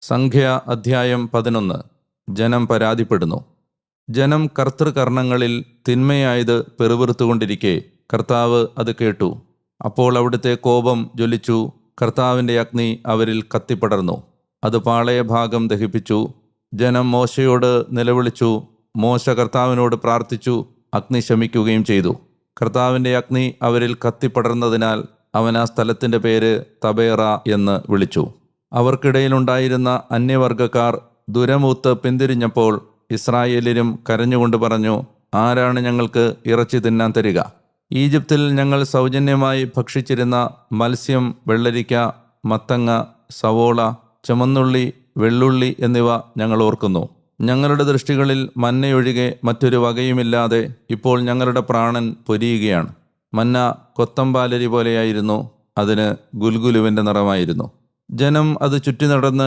സംഖ്യ അധ്യായം 11. ജനം പരാതിപ്പെടുന്നു. ജനം കർത്തൃകർണങ്ങളിൽ തിന്മയായത് പെറുപിറുത്തുകൊണ്ടിരിക്കെ കർത്താവ് അത് കേട്ടു. അപ്പോൾ അവിടുത്തെ കോപം ജ്വലിച്ചു. കർത്താവിൻ്റെ അഗ്നി അവരിൽ കത്തിപ്പടർന്നു. അത് പാളയഭാഗം ദഹിപ്പിച്ചു. ജനം മോശയോട് നിലവിളിച്ചു. മോശ കർത്താവിനോട് പ്രാർത്ഥിച്ചു. അഗ്നി ശമിക്കുകയും ചെയ്തു. കർത്താവിൻ്റെ അഗ്നി അവരിൽ കത്തിപ്പടർന്നതിനാൽ അവൻ ആ സ്ഥലത്തിൻ്റെ പേര് തബേറ എന്ന് വിളിച്ചു. അവർക്കിടയിലുണ്ടായിരുന്ന അന്യവർഗക്കാർ ദുരമൂത്ത് പിന്തിരിഞ്ഞപ്പോൾ ഇസ്രായേല്യരും കരഞ്ഞുകൊണ്ട് പറഞ്ഞു, ആരാണ് ഞങ്ങൾക്ക് ഇറച്ചി തിന്നാൻ തരിക? ഈജിപ്തിൽ ഞങ്ങൾ സൗജന്യമായി ഭക്ഷിച്ചിരുന്ന മത്സ്യം, വെള്ളരിക്ക, മത്തങ്ങ, സവോള, ചുമന്നുള്ളി, വെള്ളുള്ളി എന്നിവ ഞങ്ങൾ ഓർക്കുന്നു. ഞങ്ങളുടെ ദൃഷ്ടികളിൽ മന്നയൊഴികെ മറ്റൊരു വകയുമില്ലാതെ ഇപ്പോൾ ഞങ്ങളുടെ പ്രാണൻ പൊരിയുകയാണ്. മന്ന കൊത്തമ്പാലരി പോലെയായിരുന്നു. അതിന് ഗുൽഗുലുവിൻ്റെ നിറമായിരുന്നു. ജനം അത് ചുറ്റി നടന്ന്